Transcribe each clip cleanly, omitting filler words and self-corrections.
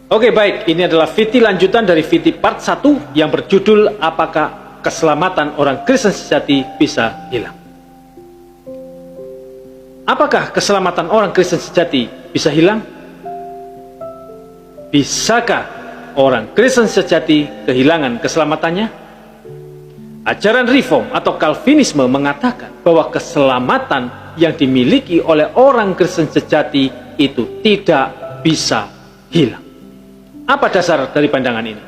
Oke, baik, ini adalah VT lanjutan dari VT part 1 yang berjudul Apakah Keselamatan Orang Kristen Sejati Bisa Hilang? Apakah keselamatan orang Kristen sejati bisa hilang? Bisakah orang Kristen sejati kehilangan keselamatannya? Ajaran Reform atau Calvinisme mengatakan bahwa keselamatan yang dimiliki oleh orang Kristen sejati itu tidak bisa hilang. Apa dasar dari pandangan ini?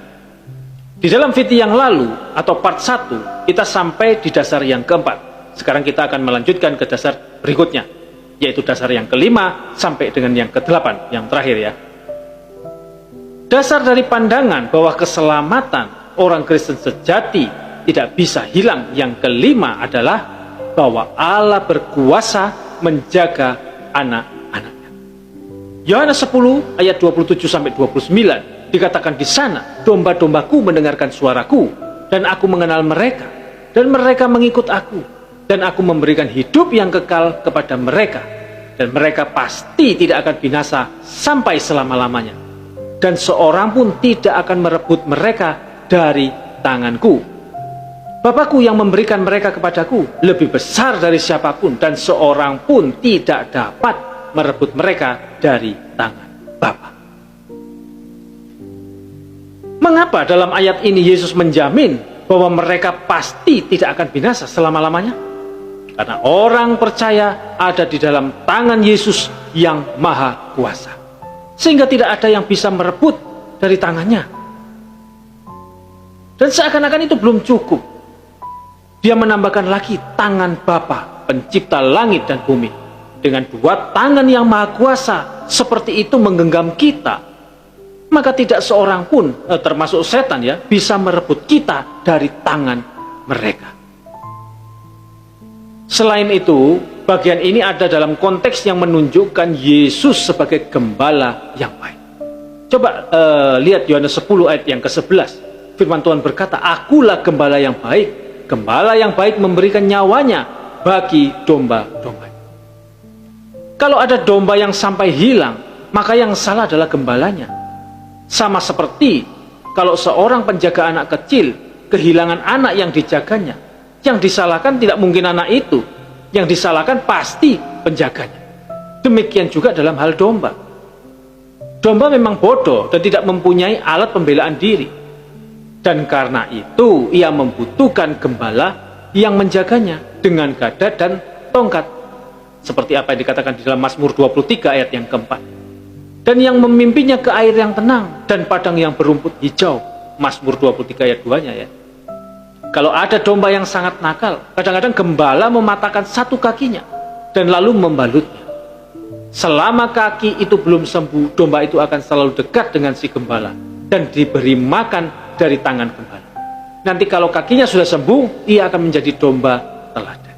Di dalam VT yang lalu atau part 1 kita sampai di dasar yang keempat. Sekarang kita akan melanjutkan ke dasar berikutnya, yaitu dasar yang kelima sampai dengan yang ke-8, yang terakhir ya. Dasar dari pandangan bahwa keselamatan orang Kristen sejati tidak bisa hilang yang kelima adalah bahwa Allah berkuasa menjaga anak-anaknya. Yohanes 10 ayat 27 sampai 29 dikatakan di sana, domba-dombaku mendengarkan suaraku dan aku mengenal mereka dan mereka mengikut aku dan aku memberikan hidup yang kekal kepada mereka dan mereka pasti tidak akan binasa sampai selama-lamanya dan seorang pun tidak akan merebut mereka dari tanganku. Bapakku yang memberikan mereka kepadaku lebih besar dari siapapun dan seorang pun tidak dapat merebut mereka dari tangan Bapa. Mengapa dalam ayat ini Yesus menjamin bahwa mereka pasti tidak akan binasa selama-lamanya? Karena orang percaya ada di dalam tangan Yesus yang maha kuasa, sehingga tidak ada yang bisa merebut dari tangannya. Dan seakan-akan itu belum cukup, dia menambahkan lagi tangan Bapa, pencipta langit dan bumi. Dengan dua tangan yang maha kuasa seperti itu menggenggam kita, maka tidak seorang pun, termasuk setan ya, bisa merebut kita dari tangan mereka. Selain itu, bagian ini ada dalam konteks yang menunjukkan Yesus sebagai gembala yang baik. Coba lihat Yohanes 10 ayat yang ke-11. Firman Tuhan berkata, akulah gembala yang baik. Gembala yang baik memberikan nyawanya bagi domba-domba. Kalau ada domba yang sampai hilang, maka yang salah adalah gembalanya. Sama seperti kalau seorang penjaga anak kecil kehilangan anak yang dijaganya, yang disalahkan tidak mungkin anak itu, yang disalahkan pasti penjaganya. Demikian juga dalam hal domba. Domba memang bodoh dan tidak mempunyai alat pembelaan diri, dan karena itu ia membutuhkan gembala yang menjaganya dengan gada dan tongkat, seperti apa yang dikatakan di dalam Mazmur 23 ayat yang keempat. Dan yang memimpinnya ke air yang tenang dan padang yang berumput hijau. Mazmur 23 ayat 2-nya ya. Kalau ada domba yang sangat nakal, kadang-kadang gembala mematahkan satu kakinya dan lalu membalutnya. Selama kaki itu belum sembuh, domba itu akan selalu dekat dengan si gembala dan diberi makan dari tangan gembala. Nanti kalau kakinya sudah sembuh, ia akan menjadi domba teladan.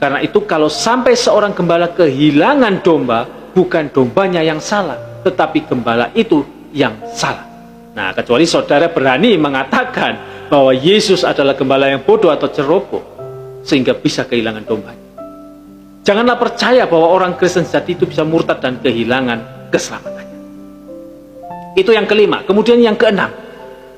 Karena itu kalau sampai seorang gembala kehilangan domba, bukan dombanya yang salah, tetapi gembala itu yang salah. Nah, kecuali saudara berani mengatakan bahwa Yesus adalah gembala yang bodoh atau ceroboh, sehingga bisa kehilangan dombanya. Janganlah percaya bahwa orang Kristen sejati itu bisa murtad dan kehilangan keselamatannya. Itu yang kelima. Kemudian yang keenam,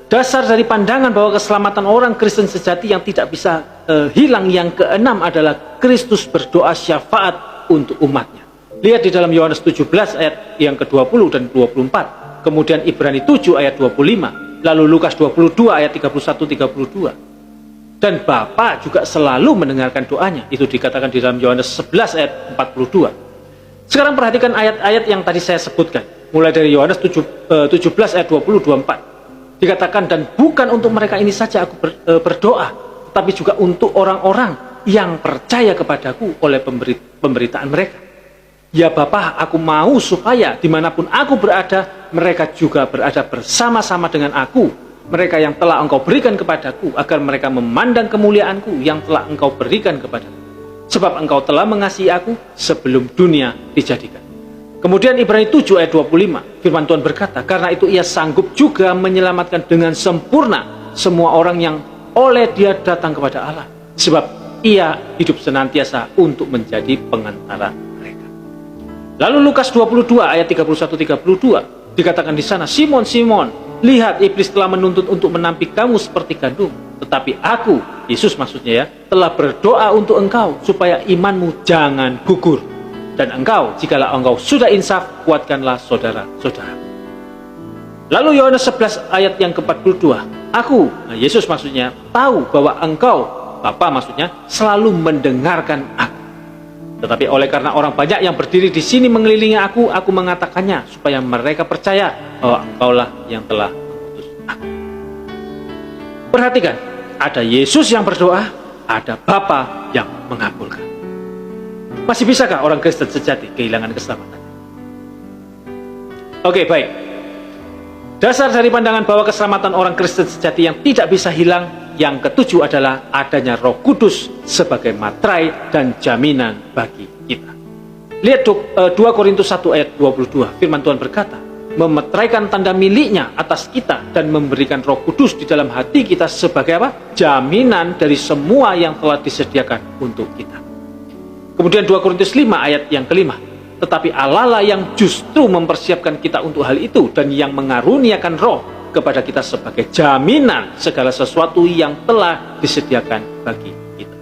dasar dari pandangan bahwa keselamatan orang Kristen sejati yang tidak bisa hilang, yang keenam adalah Kristus berdoa syafaat untuk umatnya. Lihat di dalam Yohanes 17 ayat yang ke-20 dan 24. Kemudian Ibrani 7 ayat 25. Lalu Lukas 22 ayat 31-32. Dan Bapa juga selalu mendengarkan doanya. Itu dikatakan di dalam Yohanes 11 ayat 42. Sekarang perhatikan ayat-ayat yang tadi saya sebutkan. Mulai dari Yohanes 17 ayat 20-24. Dikatakan, dan bukan untuk mereka ini saja aku berdoa, tapi juga untuk orang-orang yang percaya kepadaku oleh pemberitaan mereka. Ya Bapa, aku mau supaya dimanapun aku berada, mereka juga berada bersama-sama dengan aku. Mereka yang telah engkau berikan kepadaku, agar mereka memandang kemuliaanku yang telah engkau berikan kepadaku. Sebab engkau telah mengasihi aku sebelum dunia dijadikan. Kemudian Ibrani 7 ayat 25, firman Tuhan berkata, karena itu ia sanggup juga menyelamatkan dengan sempurna semua orang yang oleh dia datang kepada Allah. Sebab ia hidup senantiasa untuk menjadi pengantara. Lalu Lukas 22 ayat 31-32, dikatakan di sana, Simon, Simon, lihat iblis telah menuntut untuk menampik kamu seperti gandum. Tetapi aku, Yesus maksudnya ya, telah berdoa untuk engkau supaya imanmu jangan gugur. Dan engkau, jikalau engkau sudah insaf, kuatkanlah saudara-saudara. Lalu Yohanes 11 ayat yang ke-42, aku, Yesus maksudnya, tahu bahwa engkau, Bapa maksudnya, selalu mendengarkan aku. Tetapi oleh karena orang banyak yang berdiri di sini mengelilingi aku mengatakannya supaya mereka percaya bahwa engkaulah yang telah mengutus aku. Perhatikan, ada Yesus yang berdoa, ada Bapa yang mengabulkan. Masih bisakah orang Kristen sejati kehilangan keselamatan? Oke, baik. Dasar dari pandangan bahwa keselamatan orang Kristen sejati yang tidak bisa hilang, yang ketujuh adalah adanya Roh Kudus sebagai materai dan jaminan bagi kita. Lihat 2 Korintus 1 ayat 22, firman Tuhan berkata, memeteraikan tanda miliknya atas kita dan memberikan Roh Kudus di dalam hati kita sebagai apa? Jaminan dari semua yang telah disediakan untuk kita. Kemudian 2 Korintus 5 ayat yang kelima, tetapi Allah lah yang justru mempersiapkan kita untuk hal itu dan yang mengaruniakan Roh kepada kita sebagai jaminan segala sesuatu yang telah disediakan bagi kita.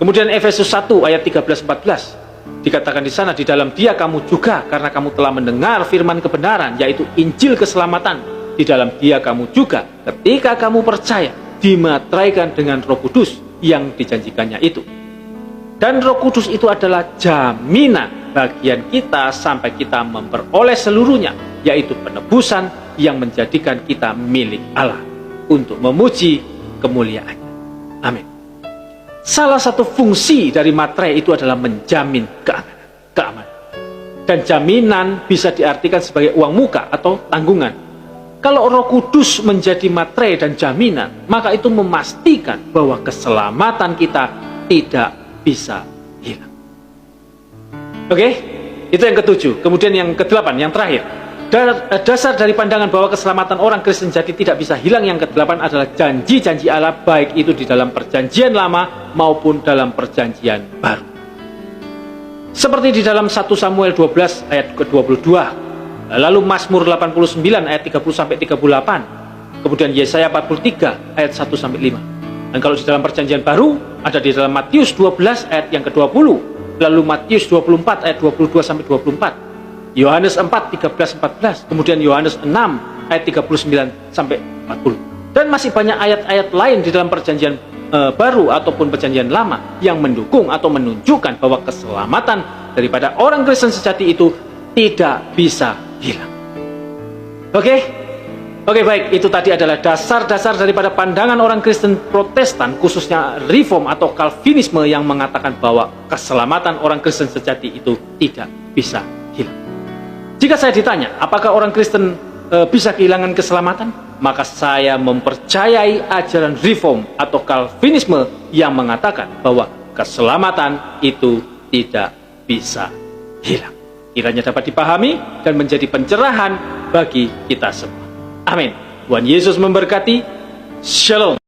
Kemudian Efesus 1 ayat 13-14 dikatakan di sana, di dalam Dia kamu juga, karena kamu telah mendengar firman kebenaran, yaitu Injil keselamatan, di dalam Dia kamu juga, ketika kamu percaya, dimateraikan dengan Roh Kudus yang dijanjikannya itu. Dan Roh Kudus itu adalah jaminan bagian kita sampai kita memperoleh seluruhnya, yaitu penebusan yang menjadikan kita milik Allah untuk memuji kemuliaannya. Amin. Salah satu fungsi dari materai itu adalah menjamin keamanan. Dan jaminan bisa diartikan sebagai uang muka atau tanggungan. Kalau Roh Kudus menjadi materai dan jaminan, maka itu memastikan bahwa keselamatan kita tidak bisa hilang. Oke, itu yang ketujuh. Kemudian yang kedelapan, yang terakhir, dasar dari pandangan bahwa keselamatan orang Kristen jadi tidak bisa hilang, yang kedelapan adalah janji-janji Allah, baik itu di dalam perjanjian lama maupun dalam perjanjian baru. Seperti di dalam 1 Samuel 12 ayat ke-22, lalu Mazmur 89 ayat 30-38, kemudian Yesaya 43 ayat 1-5. Dan kalau di dalam perjanjian baru, ada di dalam Matius 12 ayat yang ke-20, lalu Matius 24 ayat 22-24, Yohanes 4, 13-14, kemudian Yohanes 6 ayat 39-40. Dan masih banyak ayat-ayat lain di dalam perjanjian baru ataupun perjanjian lama yang mendukung atau menunjukkan bahwa keselamatan daripada orang Kristen sejati itu tidak bisa hilang. Oke, baik, itu tadi adalah dasar-dasar daripada pandangan orang Kristen Protestan, khususnya Reform atau Calvinisme, yang mengatakan bahwa keselamatan orang Kristen sejati itu tidak bisa hilang. Jika saya ditanya, apakah orang Kristen bisa kehilangan keselamatan? Maka saya mempercayai ajaran Reform atau Calvinisme yang mengatakan bahwa keselamatan itu tidak bisa hilang. Kiranya dapat dipahami dan menjadi pencerahan bagi kita semua. Amin. Tuhan Yesus memberkati. Shalom.